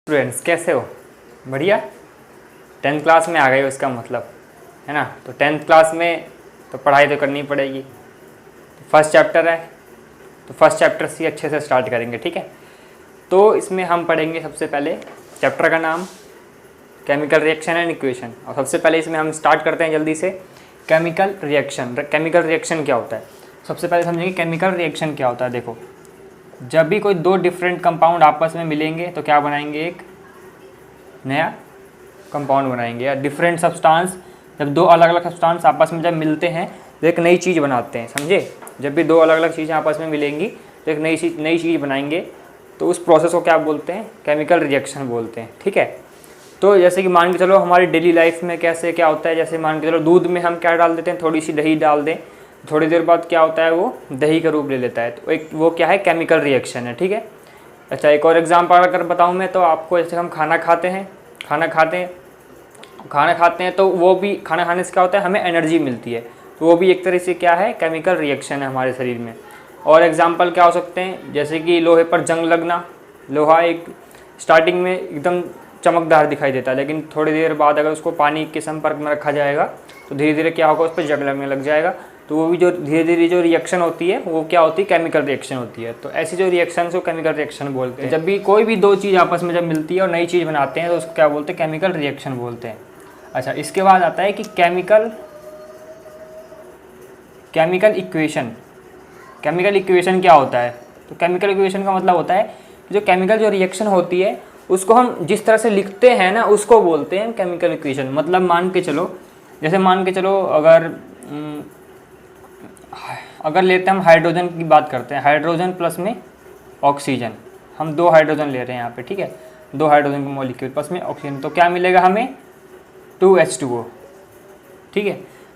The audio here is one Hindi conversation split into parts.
स्टूडेंट्स कैसे हो? बढ़िया। 10th क्लास में आ गए हो इसका मतलब, है ना। तो 10th क्लास में तो पढ़ाई तो करनी पड़ेगी। तो फर्स्ट चैप्टर है, तो फर्स्ट चैप्टर से अच्छे से स्टार्ट करेंगे, ठीक है। तो इसमें हम पढ़ेंगे सबसे पहले चैप्टर का नाम केमिकल रिएक्शन एंड इक्वेशन। और सबसे पहले इसमें हम स्टार्ट करते हैं जल्दी से केमिकल रिएक्शन। केमिकल रिएक्शन क्या होता है, सबसे पहले समझेंगे केमिकल रिएक्शन क्या होता है। देखो, जब भी कोई दो डिफरेंट कंपाउंड आपस में मिलेंगे तो क्या बनाएंगे, एक नया कंपाउंड बनाएंगे। या डिफरेंट सब्सटेंस, जब दो अलग अलग सब्सटेंस आपस में जब मिलते हैं तो एक नई चीज़ बनाते हैं, समझे। जब भी दो अलग अलग चीज़ें आपस में मिलेंगी तो एक नई चीज़ बनाएंगे, तो उस प्रोसेस को क्या बोलते हैं, केमिकल रिएक्शन बोलते हैं, ठीक है। तो जैसे कि मान के चलो हमारी डेली लाइफ में कैसे क्या होता है, जैसे मान के चलो दूध में हम क्या डाल देते हैं, थोड़ी सी दही डाल दें, थोड़ी देर बाद क्या होता है, वो दही का रूप ले लेता है। तो एक वो क्या है, केमिकल रिएक्शन है, ठीक है। अच्छा, एक और एग्जांपल अगर बताऊं मैं तो आपको, जैसे हम खाना खाते हैं तो वो भी खाना खाने से क्या होता है, हमें एनर्जी मिलती है। तो वो भी एक तरह से क्या है, केमिकल रिएक्शन है हमारे शरीर में। और एग्जांपल क्या हो सकते हैं, जैसे कि लोहे पर जंग लगना। लोहा एक स्टार्टिंग में एकदम चमकदार दिखाई देता है, लेकिन थोड़ी देर बाद अगर उसको पानी के संपर्क में रखा जाएगा तो धीरे धीरे क्या होगा, उस पर जंग लगने लग जाएगा। तो वो भी जो धीरे धीरे जो रिएक्शन होती है वो क्या होती है, केमिकल रिएक्शन होती है। तो ऐसी जो रिएक्शन को केमिकल रिएक्शन बोलते हैं। जब भी कोई भी दो चीज़ आपस में जब मिलती है और नई चीज़ बनाते हैं तो उसको क्या बोलते हैं, केमिकल रिएक्शन बोलते हैं। अच्छा, इसके बाद आता है कि केमिकल इक्वेशन। केमिकल इक्वेशन क्या होता है, तो केमिकल इक्वेशन का मतलब होता है कि जो केमिकल जो रिएक्शन होती है उसको हम जिस तरह से लिखते हैं ना, उसको बोलते हैं केमिकल इक्वेशन। मतलब मान के चलो, जैसे मान के चलो अगर लेते हैं हम हाइड्रोजन की बात करते हैं, हाइड्रोजन प्लस में ऑक्सीजन, हम दो हाइड्रोजन ले रहे हैं यहाँ पे, ठीक है। दो हाइड्रोजन के मॉलिक्यूल प्लस में ऑक्सीजन, तो क्या मिलेगा हमें, 2H2O, ठीक है।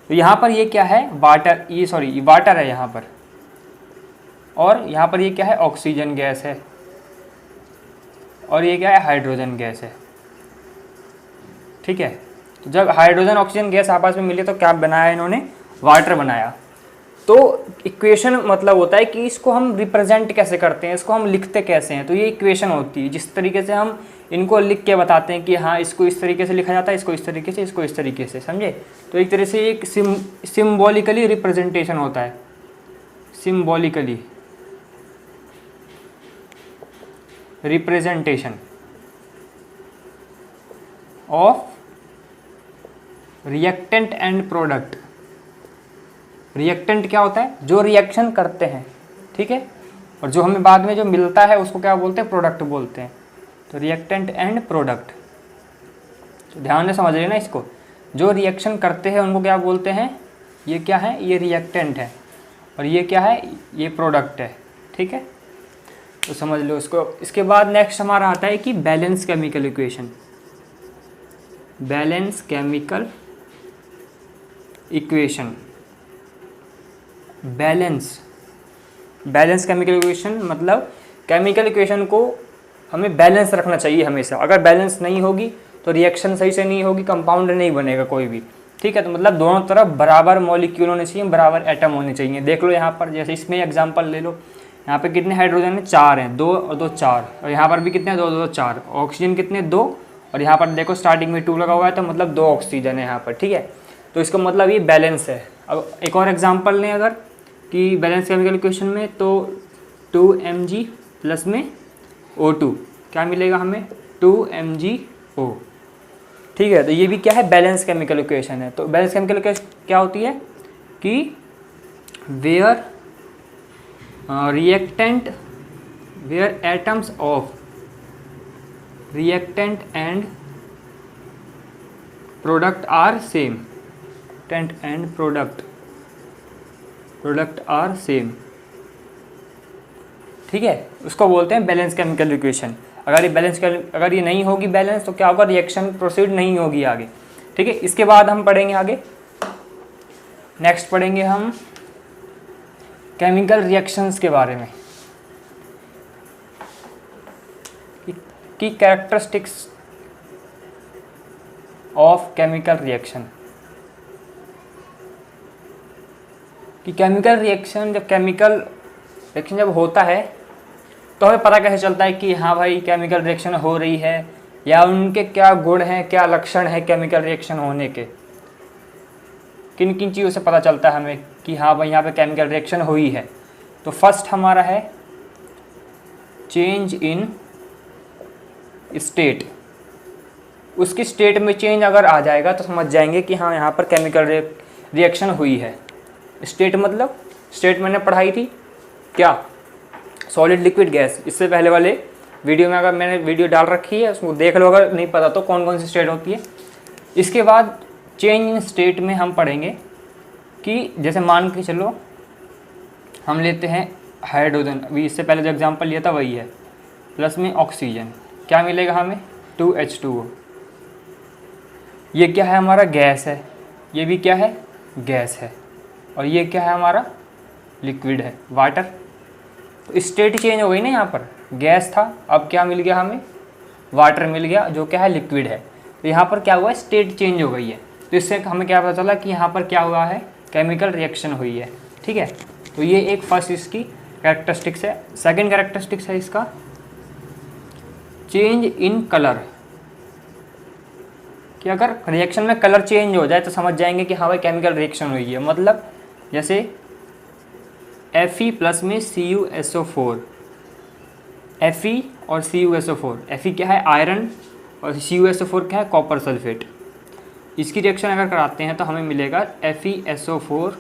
तो यहाँ पर ये क्या है, वाटर, ये वाटर है यहाँ पर, और यहाँ पर ये क्या है, ऑक्सीजन गैस है, और ये क्या है, हाइड्रोजन गैस है, ठीक है। तो जब हाइड्रोजन ऑक्सीजन गैस आपस में मिले तो क्या बनाया इन्होंने, वाटर बनाया। तो इक्वेशन मतलब होता है कि इसको हम रिप्रेजेंट कैसे करते हैं, इसको हम लिखते कैसे हैं। तो ये इक्वेशन होती है, जिस तरीके से हम इनको लिख के बताते हैं कि हाँ इसको इस तरीके से लिखा जाता है, इसको इस तरीके से, इसको इस तरीके से, समझे। तो एक तरह से एक सिम्बॉलिकली रिप्रेजेंटेशन होता है, symbolically representation of reactant and product. Reactant क्या होता है, जो रिएक्शन करते हैं, ठीक है, और जो हमें बाद में जो मिलता है उसको क्या बोलते हैं, प्रोडक्ट बोलते हैं। तो रिएक्टेंट एंड प्रोडक्ट, तो ध्यान से समझ लेना इसको। जो रिएक्शन करते हैं उनको क्या बोलते हैं, ये क्या है, ये रिएक्टेंट है, और ये क्या है, ये प्रोडक्ट है, ठीक है। तो समझ लो इसको। इसके बाद नेक्स्ट हमारा आता है कि balance chemical equation. Balance chemical equation, balance chemical equation मतलब केमिकल इक्वेशन को हमें बैलेंस रखना चाहिए हमेशा। अगर बैलेंस नहीं होगी तो रिएक्शन सही से नहीं होगी, कंपाउंड नहीं बनेगा कोई भी, ठीक है। तो मतलब दोनों तरफ बराबर मॉलिक्यूल होने चाहिए, बराबर एटम होने चाहिए। देख लो यहाँ पर, जैसे इसमें एग्जांपल ले लो, यहाँ पे कितने हाइड्रोजन है, 4 हैं, 2 और 2 4, और यहाँ पर भी कितने, 2 2 4। ऑक्सीजन कितने, 2, और यहाँ पर देखो स्टार्टिंग में 2 लगा हुआ है, तो मतलब 2 ऑक्सीजन है यहाँ पर, ठीक है। तो इसका मतलब ये बैलेंस है। अब एक और एग्जांपल लें अगर, कि बैलेंस केमिकल इक्वेशन में, तो 2Mg प्लस में O2 क्या मिलेगा हमें, 2MgO, ठीक है। तो ये भी क्या है, बैलेंस केमिकल इक्वेशन है। तो बैलेंस केमिकल इक्वेशन क्या होती है कि where atoms of reactant and product are same, product are same, ठीक है, उसको बोलते हैं बैलेंस केमिकल इक्वेशन। अगर ये नहीं होगी बैलेंस तो क्या होगा, रिएक्शन प्रोसीड नहीं होगी आगे, ठीक है। इसके बाद हम पढ़ेंगे आगे, नेक्स्ट पढ़ेंगे हम केमिकल रिएक्शंस के बारे में, की कैरेक्टरिस्टिक्स ऑफ केमिकल रिएक्शन। कि केमिकल रिएक्शन जब होता है तो हमें पता कैसे चलता है कि हाँ भाई केमिकल रिएक्शन हो रही है, या उनके क्या गुण हैं, क्या लक्षण है केमिकल रिएक्शन होने के, किन किन चीज़ों से पता चलता है हमें कि हाँ भाई यहाँ पे केमिकल रिएक्शन हुई है। तो फर्स्ट हमारा है चेंज इन स्टेट। उसकी स्टेट में चेंज अगर आ जाएगा तो समझ जाएंगे कि हाँ यहाँ पर केमिकल रिएक्शन हुई है। स्टेट मतलब, स्टेट मैंने पढ़ाई थी क्या, सॉलिड लिक्विड गैस। इससे पहले वाले वीडियो में अगर मैंने वीडियो डाल रखी है उसको देख लो, अगर नहीं पता तो कौन कौन सी स्टेट होती है। इसके बाद चेंज इन स्टेट में हम पढ़ेंगे कि जैसे मान के चलो हम लेते हैं हाइड्रोजन, अभी इससे पहले जो एग्जांपल लिया था वही है, प्लस में ऑक्सीजन, क्या मिलेगा हमें 2H2O। ये क्या है हमारा, गैस है, ये भी क्या है, गैस है, और ये क्या है हमारा, लिक्विड है, वाटर। तो स्टेट चेंज हो गई ना, यहाँ पर गैस था अब क्या मिल गया हमें, वाटर मिल गया जो क्या है, लिक्विड है। तो यहाँ पर क्या हुआ है, स्टेट चेंज हो गई है। तो इससे हमें क्या पता चला कि यहाँ पर क्या हुआ है, केमिकल रिएक्शन हुई है। ठीक है, तो ये एक फर्स्ट इसकी कैरेक्टरिस्टिक्स है। सेकंड कैरेक्टरिस्टिक्स है इसका चेंज इन कलर, कि अगर रिएक्शन में कलर चेंज हो जाए तो समझ जाएंगे कि हाँ भाई केमिकल रिएक्शन हुई है। मतलब जैसे Fe प्लस में CuSO4, Fe और CuSO4, Fe क्या है, आयरन, और CuSO4 क्या है, कॉपर सल्फेट। इसकी रिएक्शन अगर कराते हैं तो हमें मिलेगा FeSO4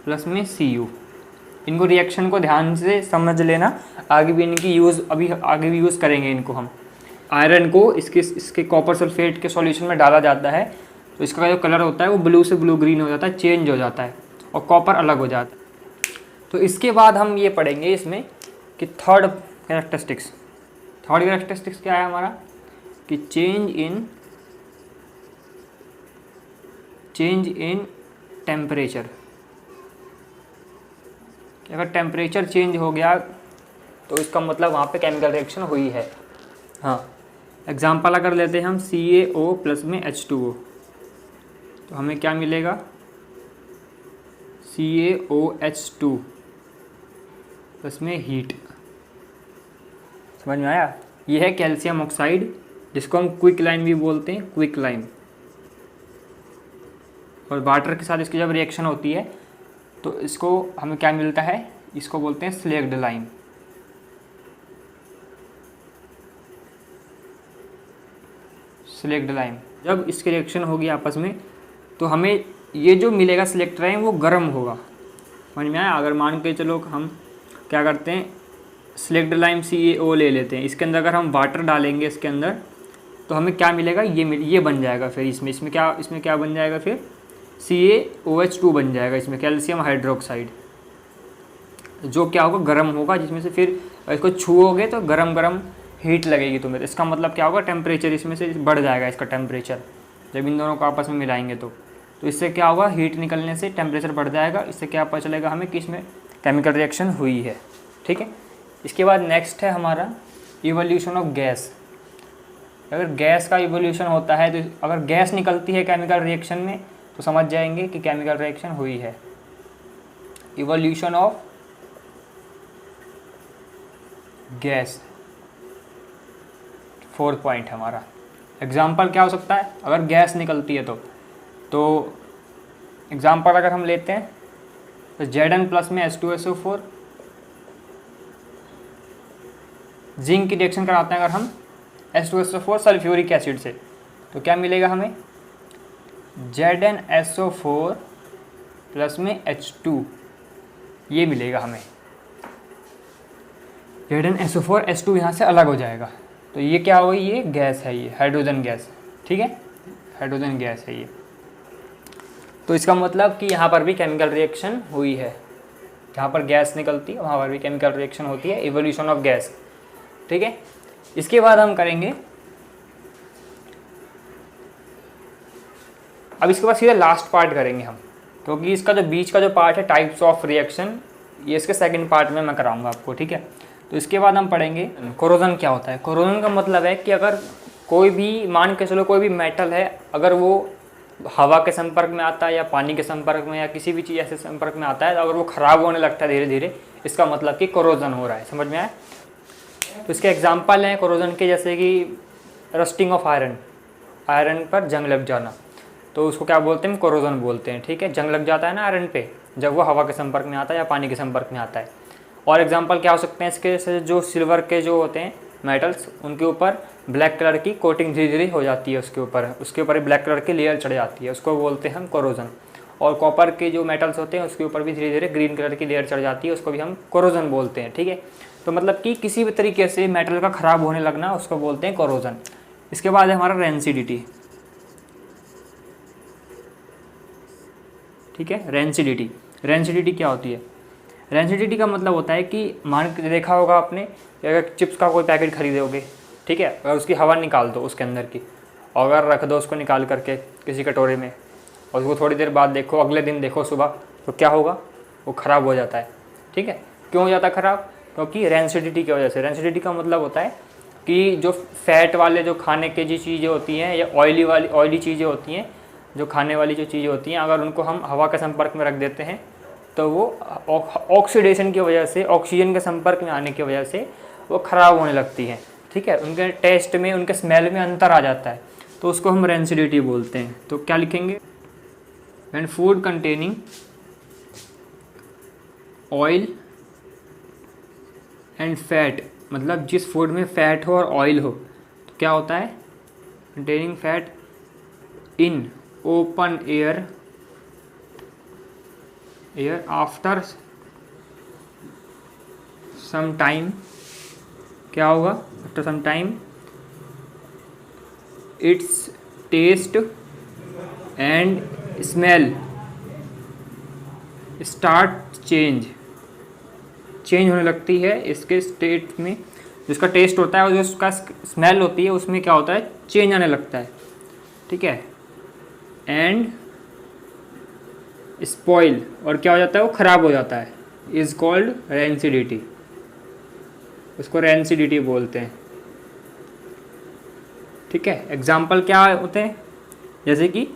प्लस में Cu। इनको रिएक्शन को ध्यान से समझ लेना, आगे भी इनकी यूज़, अभी आगे भी यूज़ करेंगे इनको हम। आयरन को इसके कॉपर सल्फेट के सॉल्यूशन में डाला जाता है तो इसका जो कलर होता है वो ब्लू से ब्लू ग्रीन हो जाता है, चेंज हो जाता है, और कॉपर अलग हो जाता है। तो इसके बाद हम ये पढ़ेंगे इसमें कि थर्ड कैरेक्टरिस्टिक्स क्या है हमारा, कि चेंज इन टेम्परेचर। अगर टेम्परेचर चेंज हो गया तो इसका मतलब वहाँ पे केमिकल रिएक्शन हुई है। हाँ, एग्जाम्पल अगर लेते हैं हम CaO प्लस में H2O, तो हमें क्या मिलेगा, CaOH2 प्लस में हीट। समझ में आया, ये है कैल्शियम ऑक्साइड, जिसको हम क्विक लाइम भी बोलते हैं, क्विक लाइम। और वाटर के साथ इसकी जब रिएक्शन होती है तो इसको हमें क्या मिलता है, इसको बोलते हैं स्लेक्ड लाइम। स्लेक्ड लाइम जब इसकी रिएक्शन होगी आपस में तो हमें ये जो मिलेगा स्लेक्ड लाइम वो गर्म होगा। समझ में आया। अगर मान के चलो हम क्या करते हैं, स्लेक्ड लाइम CaO ले लेते हैं, इसके अंदर अगर हम वाटर डालेंगे इसके अंदर तो हमें क्या मिलेगा, ये बन जाएगा। फिर इसमें क्या बन जाएगा, फिर CaOH2 बन जाएगा, इसमें कैल्शियम हाइड्रोक्साइड, जो क्या होगा, गर्म होगा, जिसमें से फिर इसको छुओगे तो गरम हीट लगेगी तुम्हें। तो इसका मतलब क्या होगा, टेम्परेचर इसमें से बढ़ जाएगा, इसका टेम्परेचर जब इन दोनों को आपस में मिलाएंगे तो इससे क्या होगा, हीट निकलने से टेम्परेचर बढ़ जाएगा। इससे क्या पता चलेगा हमें कि इसमें केमिकल रिएक्शन हुई है। ठीक है, इसके बाद नेक्स्ट है हमारा इवोल्यूशन ऑफ गैस। अगर गैस का इवोल्यूशन होता है तो अगर गैस निकलती है केमिकल रिएक्शन में तो समझ जाएंगे कि केमिकल रिएक्शन हुई है। Evolution of gas 4th point हमारा। एग्जाम्पल क्या हो सकता है, अगर गैस निकलती है तो एग्जाम्पल अगर हम लेते हैं तो Zn प्लस में H2SO4, जिंक की रिएक्शन कराते हैं अगर हम H2SO4 सल्फ्यूरिक एसिड से, तो क्या मिलेगा हमें, ZnSO4 प्लस में H2, ये मिलेगा हमें। ZnSO4 H2 यहाँ से अलग हो जाएगा, तो ये क्या होगी, ये गैस है, ये हाइड्रोजन गैस। ठीक है, हाइड्रोजन गैस है ये। तो इसका मतलब कि यहाँ पर भी केमिकल रिएक्शन हुई है, जहाँ पर गैस निकलती है वहाँ पर भी केमिकल रिएक्शन होती है, इवोल्यूशन ऑफ गैस। ठीक है, इसके बाद हम करेंगे, अब इसके बाद सीधा लास्ट पार्ट करेंगे हम, क्योंकि इसका जो बीच का जो पार्ट है टाइप्स ऑफ रिएक्शन, ये इसके सेकंड पार्ट में मैं कराऊंगा आपको। ठीक है, तो इसके बाद हम पढ़ेंगे कोरोजन क्या होता है। कोरोजन का मतलब है कि अगर कोई भी, मान के चलो कोई भी मेटल है, अगर वो हवा के संपर्क में आता है या पानी के संपर्क में या किसी भी चीज़ ऐसे संपर्क में आता है, तो अगर वो ख़राब होने लगता है धीरे धीरे, इसका मतलब कि कोरोजन हो रहा है। समझ में आया। तो इसके एग्जांपल हैं कोरोजन के, जैसे कि रस्टिंग ऑफ आयरन, आयरन पर जंग लग जाना, तो उसको क्या बोलते हैं, कोरोजन बोलते हैं। ठीक है, जंग लग जाता है ना आयरन पे जब वो हवा के संपर्क में आता है या पानी के संपर्क में आता है। और एग्जांपल क्या हो सकते हैं इसके, जैसे जो सिल्वर के जो होते हैं मेटल्स, उनके ऊपर ब्लैक कलर की कोटिंग धीरे धीरे हो जाती है, उसके ऊपर ब्लैक कलर की लेयर चढ़ जाती है, उसको बोलते हैं हम कोरोजन। और कॉपर के जो मेटल्स होते हैं उसके ऊपर भी धीरे धीरे ग्रीन कलर की लेयर चढ़ जाती है, उसको भी हम कोरोजन बोलते हैं। ठीक है, तो मतलब कि किसी भी तरीके से मेटल का ख़राब होने लगना उसको बोलते हैं कोरोजन। इसके बाद है हमारा रेंसिडिटी। ठीक है, रेंसिडिटी, रेंसिडिटी क्या होती है? रेंसिडिटी का मतलब होता है कि मान के देखा होगा आपने, अगर चिप्स का कोई पैकेट खरीदोगे, ठीक है, अगर उसकी हवा निकाल दो उसके अंदर की, और अगर रख दो उसको निकाल करके किसी कटोरे में, और उसको थोड़ी देर बाद देखो, अगले दिन देखो सुबह, तो क्या होगा, वो ख़राब हो जाता है। ठीक है, क्यों हो जाता है ख़राब? क्योंकि रेंसिडिटी की वजह से। रेंसिडिटी का मतलब होता है कि जो फैट वाले जो खाने के जो चीज़ें होती हैं या ऑयली चीज़ें होती हैं, जो खाने वाली जो चीज़ें होती हैं, अगर उनको हम हवा के संपर्क में रख देते हैं तो वो ऑक्सीडेशन की वजह से, ऑक्सीजन के संपर्क में आने की वजह से वो ख़राब होने लगती हैं। ठीक है, उनके टेस्ट में, उनके स्मेल में अंतर आ जाता है, तो उसको हम रेंसिडिटी बोलते हैं। तो क्या लिखेंगे? And food containing oil and fat, मतलब जिस फूड में फैट हो और ऑयल हो, तो क्या होता है? Containing fat in open air after some time, क्या होगा? After some time its taste and smell start change होने लगती है इसके स्टेट में, जिसका टेस्ट होता है और जो उसका स्मेल होती है उसमें क्या होता है? चेंज आने लगता है। ठीक है, एंड स्पॉइल, और क्या हो जाता है? वो ख़राब हो जाता है। इज़ कॉल्ड रेंसिडिटी, उसको रेंसिडिटी बोलते हैं। ठीक है, एग्जाम्पल क्या होते हैं? जैसे कि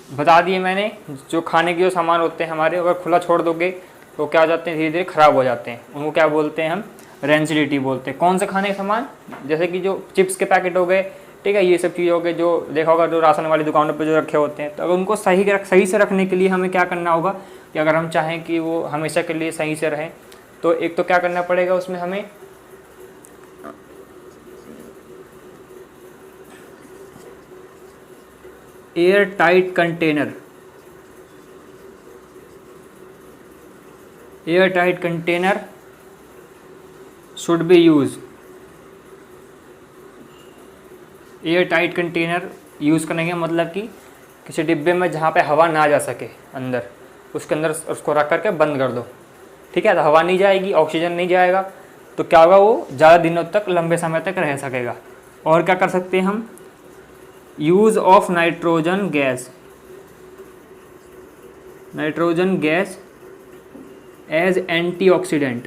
बता दिए मैंने, जो खाने के जो सामान होते हैं हमारे, अगर खुला छोड़ दोगे तो क्या हो जाते हैं? धीरे धीरे ख़राब हो जाते हैं, उनको क्या बोलते हैं? हम रेंसिडिटी बोलते हैं। कौन से खाने के सामान? जैसे कि जो चिप्स के पैकेट हो गए, ठीक है, ये सब चीज़ हो गए, जो देखा होगा जो राशन वाली दुकानों पे जो रखे होते हैं, तो अगर उनको सही से रखने के लिए हमें क्या करना होगा कि अगर हम चाहें कि वो हमेशा के लिए सही से रहें, तो एक तो क्या करना पड़ेगा उसमें हमें, air tight container should be use. Air tight container use करने का मतलब कि किसी डिब्बे में जहाँ पे हवा ना जा सके अंदर, उसके अंदर उसको रख करके बंद कर दो। ठीक है, तो हवा नहीं जाएगी, ऑक्सीजन नहीं जाएगा, तो क्या होगा? वो ज़्यादा दिनों तक, लंबे समय तक रह सकेगा। और क्या कर सकते हैं हम? Use of nitrogen gas as antioxidant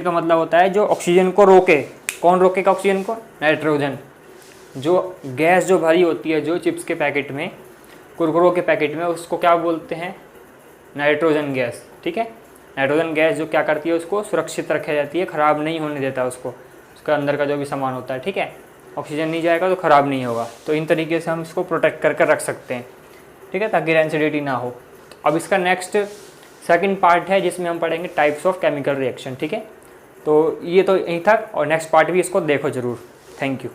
का मतलब होता है जो ऑक्सीजन को रोके। कौन रोकेगा ऑक्सीजन को? नाइट्रोजन। जो गैस जो भरी होती है जो चिप्स के पैकेट में, कुरकुरों के पैकेट में, उसको क्या बोलते हैं? Nitrogen gas. ठीक है, नाइट्रोजन गैस जो क्या करती है? उसको सुरक्षित रखी जाती है, ख़राब नहीं होने देता उसको, उसका अंदर का जो भी सामान होता है। ठीक है, ऑक्सीजन नहीं जाएगा तो ख़राब नहीं होगा। तो इन तरीके से हम इसको प्रोटेक्ट करके रख सकते हैं। ठीक है, ताकि रेंसिडिटी ना हो। अब इसका नेक्स्ट सेकंड पार्ट है जिसमें हम पढ़ेंगे टाइप्स ऑफ केमिकल रिएक्शन। ठीक है, तो ये तो यहीं तक, और नेक्स्ट पार्ट भी इसको देखो ज़रूर। Thank you.